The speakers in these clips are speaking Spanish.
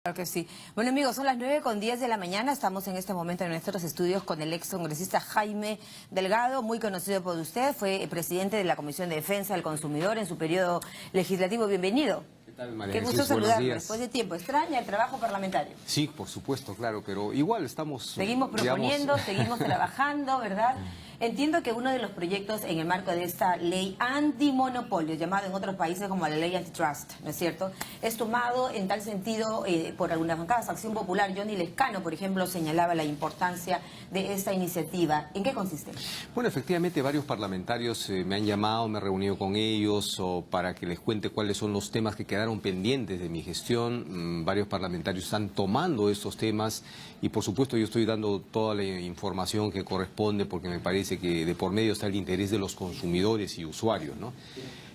Claro que sí. Bueno, amigos, son las 9:10 de la mañana. Estamos en este momento en nuestros estudios con el ex congresista Jaime Delgado, muy conocido por usted. Fue presidente de la Comisión de Defensa del Consumidor en su periodo legislativo. Bienvenido. ¿Qué tal, María Qué Jesús? gusto Buenos saludarlo. días. Después de tiempo. ¿Extraña el trabajo parlamentario? Sí, por supuesto, claro, pero igual estamos... Seguimos proponiendo, digamos... seguimos trabajando, ¿verdad? Entiendo que uno de los proyectos en el marco de esta ley antimonopolio, llamado en otros países como la ley antitrust, ¿no es cierto?, es tomado en tal sentido por algunas bancadas. Acción Popular, Johnny Lescano, por ejemplo, señalaba la importancia de esta iniciativa. ¿En qué consiste? Bueno, efectivamente, varios parlamentarios me han llamado, me he reunido con ellos para que les cuente cuáles son los temas que quedaron pendientes de mi gestión. Varios parlamentarios están tomando estos temas y, por supuesto, yo estoy dando toda la información que corresponde porque me parece que de por medio está el interés de los consumidores y usuarios, ¿no?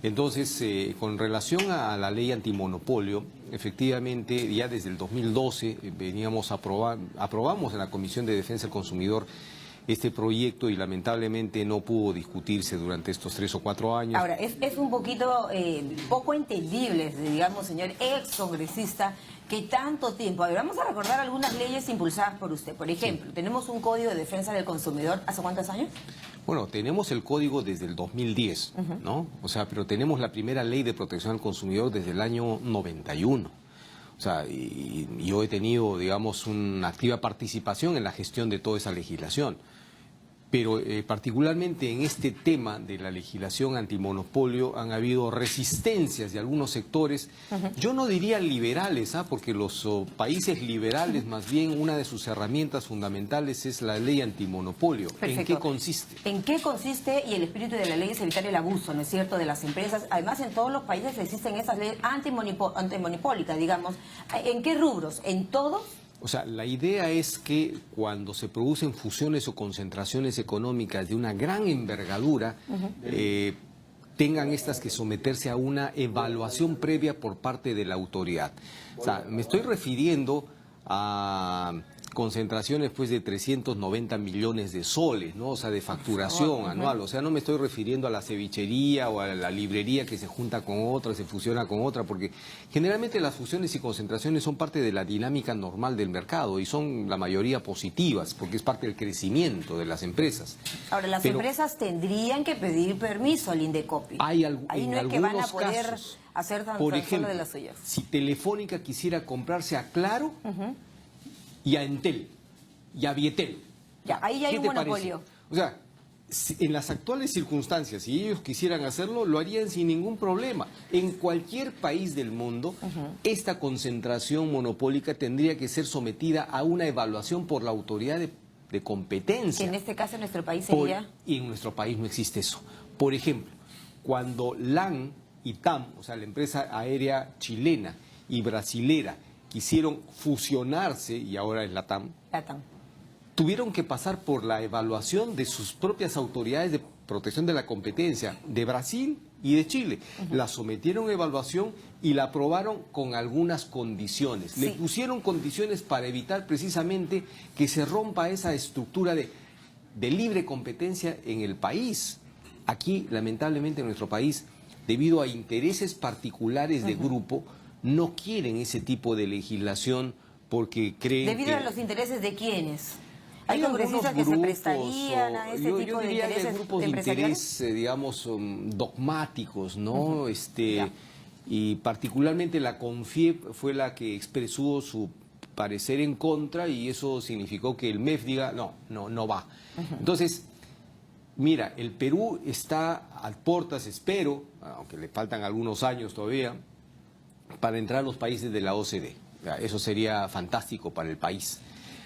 Entonces, con relación a la ley antimonopolio, efectivamente, ya desde el 2012 aprobamos en la Comisión de Defensa del Consumidor este proyecto y lamentablemente no pudo discutirse durante estos 3 o 4 años. Ahora, es un poquito poco entendible, digamos, señor ex congresista, que tanto tiempo... A ver, vamos a recordar algunas leyes impulsadas por usted. Por ejemplo, sí, tenemos un Código de Defensa del Consumidor, ¿hace cuántos años? Bueno, tenemos el código desde el 2010, ¿no? O sea, pero tenemos la primera ley de protección al consumidor desde el año 91. O sea, y yo he tenido, digamos, una activa participación en la gestión de toda esa legislación. Pero particularmente en este tema de la legislación antimonopolio han habido resistencias de algunos sectores, yo no diría liberales, porque los países liberales más bien una de sus herramientas fundamentales es la ley antimonopolio. Perfecto. ¿En qué consiste? ¿En qué consiste? Y el espíritu de la ley es evitar el abuso, ¿no es cierto?, de las empresas. Además, en todos los países existen esas leyes antimonopólicas, digamos. ¿En qué rubros? ¿En todos? O sea, la idea es que cuando se producen fusiones o concentraciones económicas de una gran envergadura, tengan estas que someterse a una evaluación previa por parte de la autoridad. O sea, me estoy refiriendo a concentraciones pues de 390 millones de soles, ¿no? O sea, de facturación anual. O sea, no me estoy refiriendo a la cevichería o a la librería que se junta con otra, se fusiona con otra, porque generalmente las fusiones y concentraciones son parte de la dinámica normal del mercado y son la mayoría positivas, porque es parte del crecimiento de las empresas. Ahora, las empresas tendrían que pedir permiso al Indecopi. Ahí no es que van a poder casos, hacer tan por solo ejemplo, de las suyas. Si Telefónica quisiera comprarse a Claro y a Entel y a Vietel. Ya, ahí ya hay un monopolio. O sea, en las actuales circunstancias, si ellos quisieran hacerlo, lo harían sin ningún problema. En cualquier país del mundo, esta concentración monopólica tendría que ser sometida a una evaluación por la autoridad de competencia. Que en este caso en nuestro país sería... Y en nuestro país no existe eso. Por ejemplo, cuando LAN y TAM, o sea, la empresa aérea chilena y brasilera, quisieron fusionarse, y ahora es la TAM, tuvieron que pasar por la evaluación de sus propias autoridades de protección de la competencia de Brasil y de Chile. La sometieron a evaluación y la aprobaron con algunas condiciones. Sí. Le pusieron condiciones para evitar precisamente que se rompa esa estructura de libre competencia en el país. Aquí, lamentablemente, en nuestro país, debido a intereses particulares de grupo, no quieren ese tipo de legislación porque creen ¿Debido a los intereses de quiénes? ¿Hay congresistas que se prestarían a ese tipo de intereses de grupos de interés, digamos, dogmáticos, ¿no? Y particularmente la CONFIEP fue la que expresó su parecer en contra y eso significó que el MEF diga, no va. Entonces, mira, el Perú está a puertas, espero, aunque le faltan algunos años todavía, para entrar a los países de la OCDE. Eso sería fantástico para el país.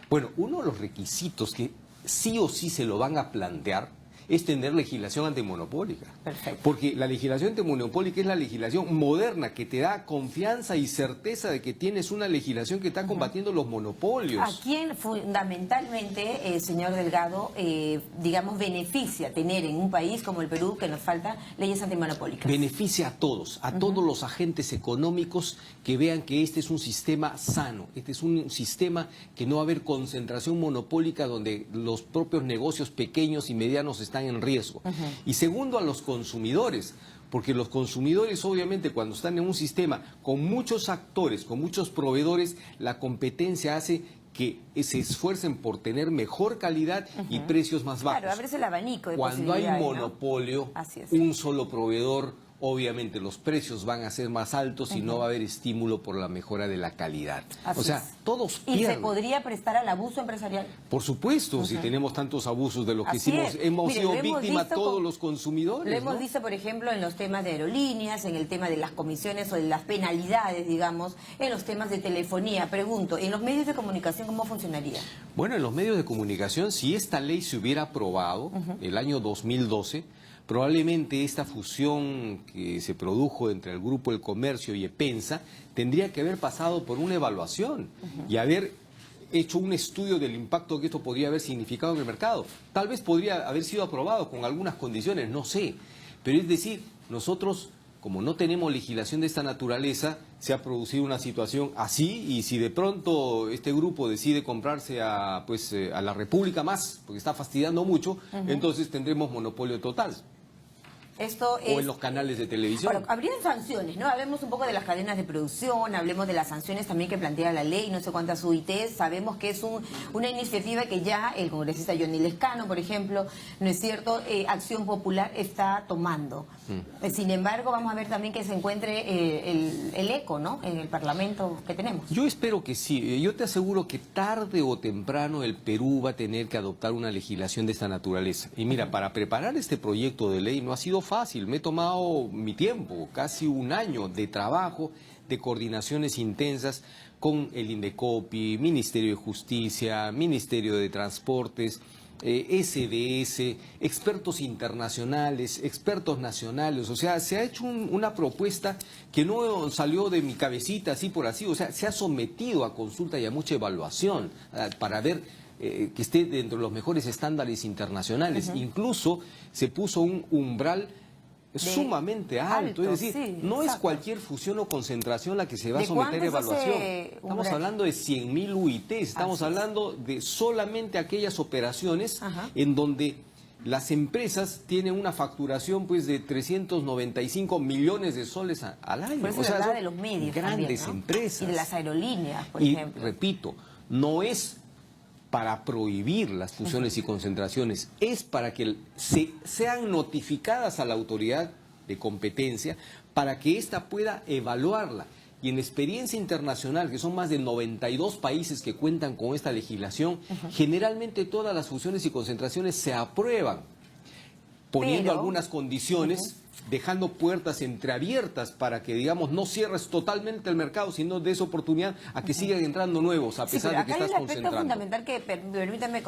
Bueno, uno de los requisitos que sí o sí se lo van a plantear es tener legislación antimonopólica. Perfecto. Porque la legislación antimonopólica es la legislación moderna que te da confianza y certeza de que tienes una legislación que está combatiendo los monopolios. ¿A quién fundamentalmente, señor Delgado, digamos, beneficia tener en un país como el Perú, que nos falta, leyes antimonopólicas? Beneficia a todos los agentes económicos que vean que este es un sistema sano, este es un sistema que no va a haber concentración monopólica donde los propios negocios pequeños y medianos están en riesgo. Y segundo, a los consumidores, porque los consumidores obviamente cuando están en un sistema con muchos actores, con muchos proveedores, la competencia hace que se esfuercen por tener mejor calidad y precios más bajos. Claro, abres el abanico de Cuando hay posibilidades, ¿no? monopolio, Así es. un solo proveedor, obviamente los precios van a ser más altos y no va a haber estímulo por la mejora de la calidad. Así o sea, es. todos ¿Y pierden. se podría prestar al abuso empresarial? Por supuesto, si tenemos tantos abusos de lo que Así hemos es. Mire, sido lo hemos víctimas visto todos con- los consumidores. Lo hemos ¿no? visto, por ejemplo, en los temas de aerolíneas, en el tema de las comisiones o de las penalidades, digamos, en los temas de telefonía. Pregunto, ¿en los medios de comunicación cómo funcionaría? Bueno, en los medios de comunicación, si esta ley se hubiera aprobado el año 2012, probablemente esta fusión que se produjo entre el Grupo El Comercio y EPENSA tendría que haber pasado por una evaluación y haber hecho un estudio del impacto que esto podría haber significado en el mercado. Tal vez podría haber sido aprobado con algunas condiciones, no sé. Pero es decir, nosotros, como no tenemos legislación de esta naturaleza, se ha producido una situación así, y si de pronto este grupo decide comprarse a la República Más, porque está fastidiando mucho, entonces tendremos monopolio total. Esto O en es... los canales de televisión. Bueno, habrían sanciones, ¿no? Hablemos un poco de las cadenas de producción, hablemos de las sanciones también que plantea la ley, no sé cuántas UITs, sabemos que es una iniciativa que ya el congresista Johnny Lescano, por ejemplo, ¿no es cierto?, Acción Popular está tomando. Sin embargo, vamos a ver también que se encuentre el eco, ¿no?, en el Parlamento que tenemos. Yo espero que sí. Yo te aseguro que tarde o temprano el Perú va a tener que adoptar una legislación de esta naturaleza. Y mira, para preparar este proyecto de ley no ha sido fácil. Me he tomado mi tiempo, casi un año de trabajo, de coordinaciones intensas con el INDECOPI, Ministerio de Justicia, Ministerio de Transportes, SDS, expertos internacionales, expertos nacionales. O sea, se ha hecho una propuesta que no salió de mi cabecita así por así. O sea, se ha sometido a consulta y a mucha evaluación para ver que esté dentro de los mejores estándares internacionales. Incluso se puso un umbral sumamente alto, es decir, sí, no es exacto. cualquier fusión o concentración la que se va a ¿De someter a cuánto es ese evaluación. Estamos umbral? hablando de 100.000 UITs, estamos Así es. hablando de solamente aquellas operaciones en donde las empresas tienen una facturación pues de 395 millones de soles al año. Por eso O se sea, hablaba son de los medios grandes también, ¿no? empresas. Y de las aerolíneas, por Y ejemplo. repito, no es para prohibir las fusiones y concentraciones, es para que sean notificadas a la autoridad de competencia para que ésta pueda evaluarla. Y en experiencia internacional, que son más de 92 países que cuentan con esta legislación, generalmente todas las fusiones y concentraciones se aprueban, poniendo Pero- algunas condiciones, dejando puertas entreabiertas para que, digamos, no cierres totalmente el mercado, sino des oportunidad a que sigan entrando nuevos, a Sí, pesar pero de que acá hay estás un aspecto concentrando. fundamental que permítame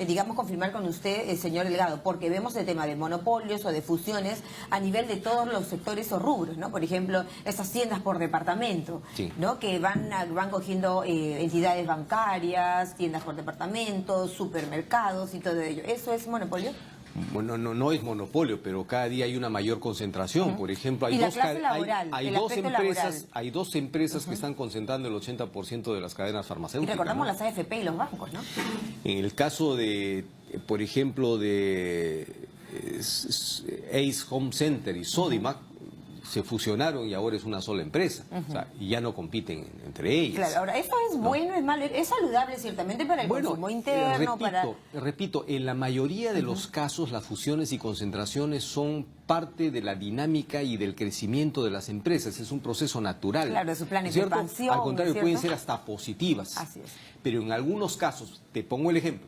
digamos confirmar con usted, señor Delgado, porque vemos el tema de monopolios o de fusiones a nivel de todos los sectores o rubros, ¿no? Por ejemplo, esas tiendas por departamento, Sí. ¿no? Que van cogiendo entidades bancarias, tiendas por departamento, supermercados y todo ello. ¿Eso es monopolio? Bueno, no es monopolio, pero cada día hay una mayor concentración. Por ejemplo, hay Y la dos, clase laboral, hay el dos aspecto empresas, laboral. hay dos empresas que están concentrando el 80% de las cadenas Y farmacéuticas. recordamos ¿no? las AFP y los bancos, ¿no? En el caso de, por ejemplo, de Ace Home Center y Sodimac, se fusionaron y ahora es una sola empresa. O sea, y ya no compiten entre ellas. Claro, ahora, ¿esto es bueno, es malo? Es saludable ciertamente para el consumo interno, repito, en la mayoría de los casos las fusiones y concentraciones son parte de la dinámica y del crecimiento de las empresas. Es un proceso natural. Claro, de sus planes de ¿cierto? expansión, Al contrario, ¿no es pueden cierto? ser hasta positivas. Así es. Pero en algunos casos, te pongo el ejemplo,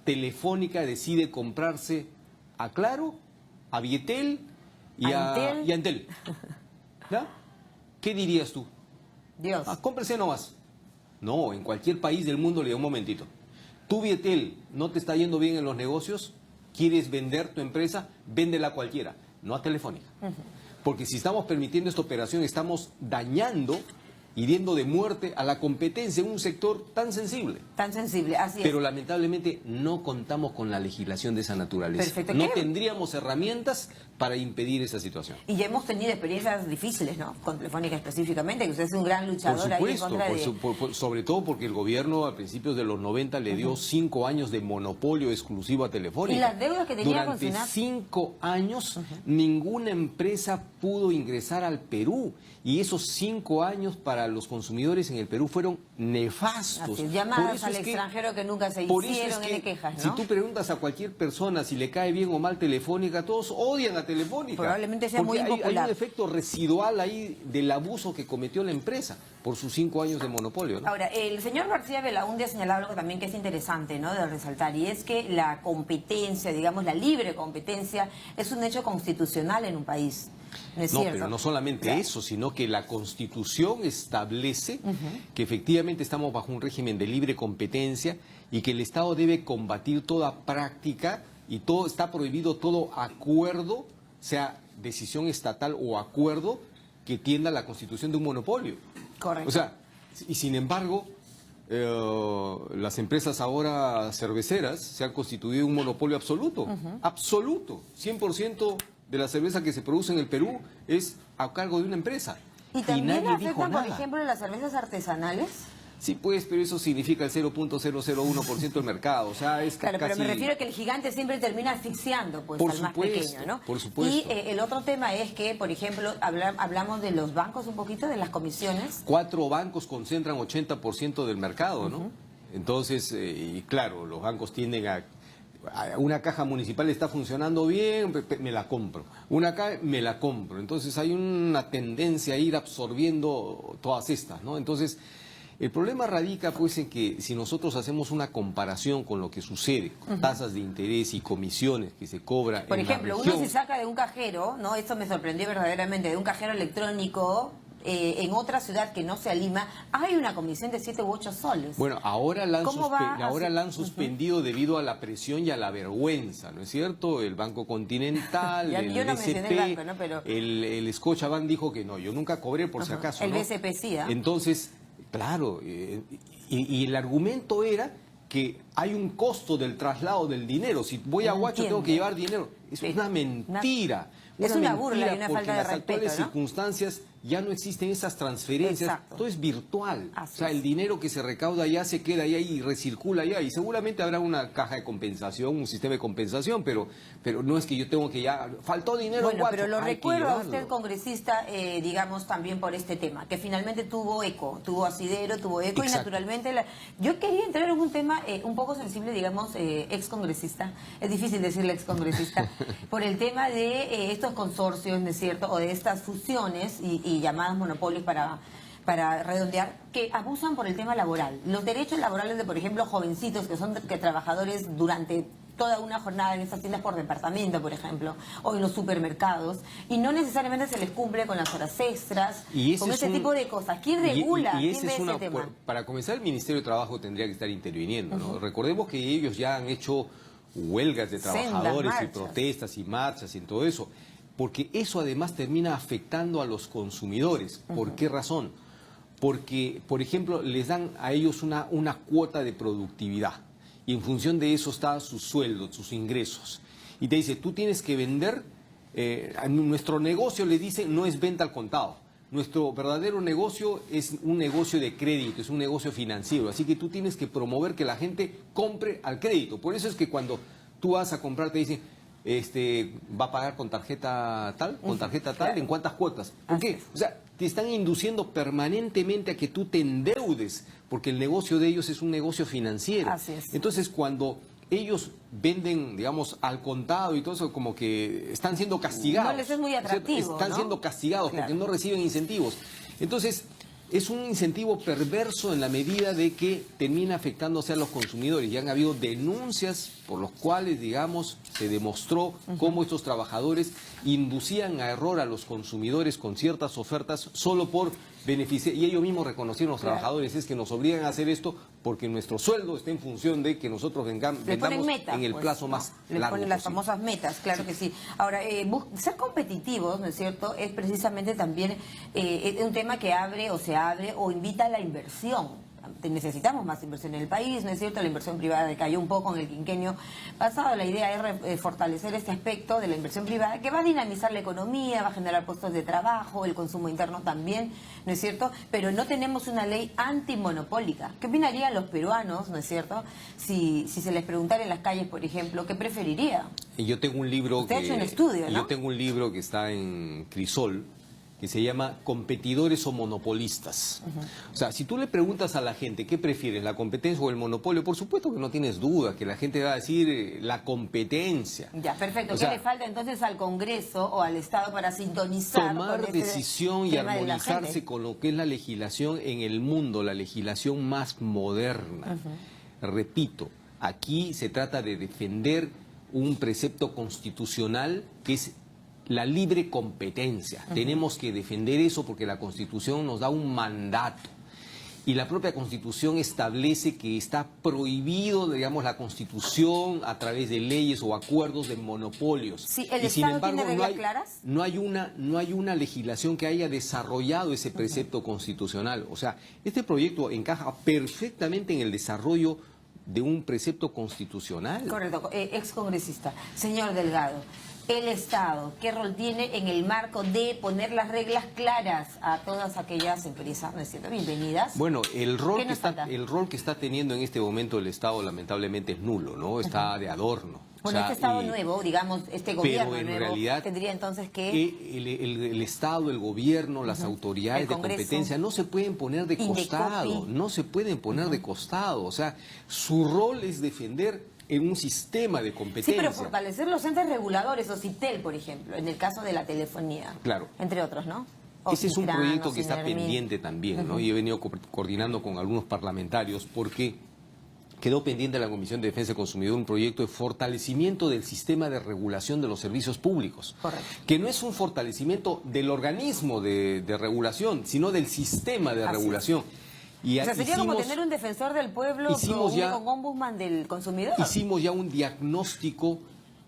Telefónica decide comprarse a Claro, a Vietel y ¿A a Entel. ¿Ya? ¿Qué dirías tú? Dios. Cómprese nomás. No, en cualquier país del mundo le digo un momentito. Tú, Vietel, ¿no te está yendo bien en los negocios? ¿Quieres vender tu empresa? Véndela a cualquiera, no a Telefónica. Porque si estamos permitiendo esta operación, estamos dañando hiriendo de muerte a la competencia en un sector tan sensible. Tan sensible, así es. Pero lamentablemente no contamos con la legislación de esa naturaleza. Perfecto. No tendríamos herramientas para impedir esa situación. Y ya hemos tenido experiencias difíciles, ¿no? Con Telefónica específicamente, que usted es un gran luchador ahí en contra de... sobre todo porque el gobierno a principios de los 90 le dio 5 años de monopolio exclusivo a Telefónica. Y las deudas que tenía con Durante SUNAT. 5 años ninguna empresa pudo ingresar al Perú. Y esos 5 años para los consumidores en el Perú fueron nefastos. Así es, llamadas al extranjero que nunca se hicieron, de quejas, ¿no? Si tú preguntas a cualquier persona si le cae bien o mal Telefónica, todos odian a Telefónica. Probablemente sea muy impopular. Hay un efecto residual ahí del abuso que cometió la empresa por sus 5 años de monopolio, ¿no? Ahora, el señor García Belaúnde ha señalado algo también que es interesante, ¿no?, de resaltar, y es que la competencia, digamos, la libre competencia, es un hecho constitucional en un país. ¿No es cierto? Pero no solamente eso, sino que la Constitución establece que efectivamente estamos bajo un régimen de libre competencia y que el Estado debe combatir toda práctica y todo está prohibido todo acuerdo, sea decisión estatal o acuerdo que tienda a la constitución de un monopolio. Correcto. O sea, y sin embargo, las empresas ahora cerveceras se han constituido un monopolio absoluto, absoluto, 100% de la cerveza que se produce en el Perú es a cargo de una empresa. ¿Y también nadie dijo afectan, por nada. ejemplo, las cervezas artesanales? Sí, pues, pero eso significa el 0.001% del mercado, o sea, es Claro, casi... pero me refiero a que el gigante siempre termina asfixiando, pues, Por al más supuesto, pequeño, ¿no? por supuesto. Y el otro tema es que, por ejemplo, hablamos de los bancos un poquito, de las comisiones. 4 bancos concentran 80% del mercado, ¿no? Entonces, y claro, los bancos tienden a una caja municipal está funcionando bien, me la compro. Una caja, me la compro. Entonces hay una tendencia a ir absorbiendo todas estas, ¿no? Entonces, el problema radica pues en que si nosotros hacemos una comparación con lo que sucede, con tasas de interés y comisiones que se cobra Por en la ejemplo, región, uno se saca de un cajero, ¿no? Esto me sorprendió verdaderamente, de un cajero electrónico en otra ciudad que no sea Lima, hay una comisión de 7 u 8 soles. Bueno, ahora la han hacer? suspendido debido a la presión y a la vergüenza, ¿no es cierto? El Banco Continental, Ya, el yo no BCP, mencioné el banco, ¿no? Pero... el Scotiabank dijo que no, yo nunca cobré por si acaso, El ¿no? BCP sí, ¿ah? Entonces, claro, y el argumento era que hay un costo del traslado del dinero. Si voy a No Huacho tengo que llevar dinero. Es Sí. una mentira. Es una burla mentira y una porque falta de en las respeto, actuales ¿no? circunstancias ya no existen esas transferencias. Exacto. Todo es virtual. Así o sea, es. el dinero que se recauda allá se queda allá y recircula allá. Y seguramente habrá una caja de compensación, un sistema de compensación, pero no es que yo tengo que ya... Faltó dinero, Bueno, Huacho, pero lo hay que recuerdo a llevarlo. usted, congresista, digamos, también por este tema, que finalmente tuvo eco, tuvo asidero, tuvo eco, y Exacto. naturalmente... Yo quería entrar en un tema un poco sensible, digamos, excongresista, es difícil decirle excongresista, por el tema de estos consorcios, ¿no es cierto?, o de estas fusiones y llamadas monopolios para redondear, que abusan por el tema laboral. Los derechos laborales de, por ejemplo, jovencitos que son trabajadores durante toda una jornada en estas tiendas por departamento, por ejemplo, o en los supermercados, y no necesariamente se les cumple con las horas extras, con ese tipo de cosas. ¿Quién regula? Y ¿Quién ve ese tema? Para comenzar, el Ministerio de Trabajo tendría que estar interviniendo, ¿no? Recordemos que ellos ya han hecho huelgas de trabajadores y marchas. protestas y marchas y todo eso, porque eso además termina afectando a los consumidores. ¿Por qué razón? Porque, por ejemplo, les dan a ellos una cuota de productividad y en función de eso está sus sueldos, sus ingresos. Y te dice, tú tienes que vender, nuestro negocio, le dice, no es venta al contado. Nuestro verdadero negocio es un negocio de crédito, es un negocio financiero. Así que tú tienes que promover que la gente compre al crédito. Por eso es que cuando tú vas a comprar te dicen, va a pagar con tarjeta tal, ¿en cuántas cuotas? ¿Por qué? O sea, te están induciendo permanentemente a que tú te endeudes, porque el negocio de ellos es un negocio financiero. Así es. Entonces, cuando ellos venden, digamos, al contado y todo eso, como que están siendo castigados. No les es muy atractivo, Están ¿no? siendo castigados Claro. porque no reciben incentivos. Entonces, es un incentivo perverso en la medida de que termina afectándose a los consumidores. Ya han habido denuncias por los cuales, digamos, se demostró cómo estos trabajadores inducían a error a los consumidores con ciertas ofertas solo por beneficia, y ellos mismos reconocieron, los trabajadores, es que nos obligan a hacer esto porque nuestro sueldo está en función de que nosotros vendamos en el plazo más le largo ponen las posible. famosas metas, claro que sí. Ahora, ser competitivos, ¿no es cierto?, es precisamente también un tema que abre o invita a la inversión. Necesitamos más inversión en el país, ¿no es cierto? La inversión privada decayó un poco en el quinquenio pasado. La idea es fortalecer este aspecto de la inversión privada que va a dinamizar la economía, va a generar puestos de trabajo, el consumo interno también, ¿no es cierto? Pero no tenemos una ley antimonopólica. ¿Qué opinarían los peruanos, ¿no es cierto? Si se les preguntara en las calles, por ejemplo, ¿qué preferiría? Yo tengo un libro Usted ha hecho un estudio, ¿no? Yo tengo un libro que está en Crisol, que se llama Competidores o Monopolistas. O sea, si tú le preguntas a la gente qué prefieres, la competencia o el monopolio, por supuesto que no tienes duda, que la gente va a decir la competencia. Ya, perfecto. O ¿Qué sea, le falta entonces al Congreso o al Estado para sintonizar tomar con decisión y tema de la armonizarse gente? con lo que es la legislación en el mundo, la legislación más moderna. Repito, aquí se trata de defender un precepto constitucional que es la libre competencia. Tenemos que defender eso porque la Constitución nos da un mandato. Y la propia Constitución establece que está prohibido, digamos, la Constitución a través de leyes o acuerdos de monopolios. Sí, ¿el y sin Estado embargo, tiene reglas claras? no hay una legislación que haya desarrollado ese precepto constitucional. O sea, este proyecto encaja perfectamente en el desarrollo de un precepto constitucional. Correcto, excongresista. Señor Delgado, el Estado, ¿qué rol tiene en el marco de poner las reglas claras a todas aquellas empresas? ¿No es cierto? Bienvenidas. Bueno, el rol ¿Qué nos falta? que está teniendo en este momento el Estado lamentablemente es nulo, ¿no? Está de adorno. Bueno, O sea, este Estado nuevo, digamos, este gobierno pero en nuevo, realidad tendría entonces que... el Estado, el gobierno, las autoridades El de Congreso. competencia no se pueden poner de costado, Indecopi. no se pueden poner de costado. O sea, su rol es defender en un sistema de competencia. Sí, pero fortalecer los entes reguladores, o CITEL, por ejemplo, en el caso de la telefonía. Claro. Entre otros, ¿no? O Ese es un Citran, proyecto o que está Cinermin. pendiente también, ¿no? Y he venido coordinando con algunos parlamentarios porque quedó pendiente en la Comisión de Defensa del Consumidor un proyecto de fortalecimiento del sistema de regulación de los servicios públicos. Correcto. Que no es un fortalecimiento del organismo de regulación, sino del sistema de Así regulación. Y O sea, sería como tener un defensor del pueblo hicimos ya- un ombudsman del consumidor. Hicimos ya un diagnóstico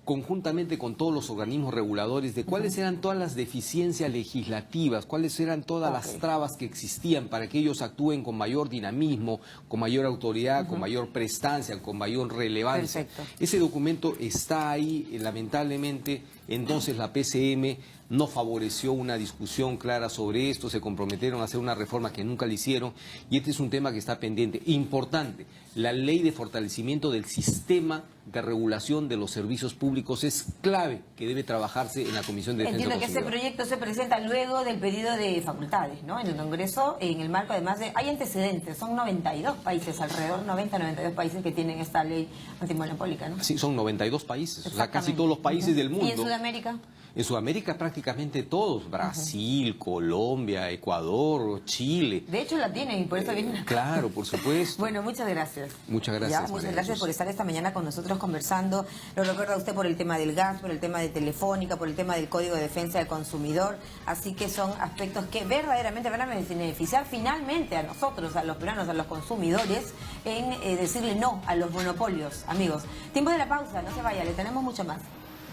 conjuntamente con todos los organismos reguladores de cuáles eran todas las deficiencias legislativas, cuáles eran todas las trabas que existían para que ellos actúen con mayor dinamismo, con mayor autoridad, con mayor prestancia, con mayor relevancia. Perfecto. Ese documento está ahí, lamentablemente, entonces la PCM no favoreció una discusión clara sobre esto, se comprometieron a hacer una reforma que nunca le hicieron, y este es un tema que está pendiente. Importante, la ley de fortalecimiento del sistema de regulación de los servicios públicos es clave que debe trabajarse en la Comisión de Defensa Entiendo del que ese Consumidor. proyecto se presenta luego del pedido de facultades, ¿no? En el Congreso, en el marco además de... Hay antecedentes, son 92 países, alrededor 92 países que tienen esta ley antimonopólica, ¿no? Sí, son 92 países, o sea, Exactamente. casi todos los países del mundo. ¿Y en Sudamérica? En Sudamérica prácticamente todos, Brasil, Colombia, Ecuador, Chile. De hecho la tienen y por eso vienen acá. Claro, por supuesto. Bueno, muchas gracias. Muchas gracias, Muchas María gracias Jesús. por estar esta mañana con nosotros conversando. Lo recuerda usted por el tema del gas, por el tema de Telefónica, por el tema del Código de Defensa del Consumidor. Así que son aspectos que verdaderamente van a beneficiar finalmente a nosotros, a los peruanos, a los consumidores, en decirle no a los monopolios. Amigos, tiempo de la pausa, no se vaya, le tenemos mucho más.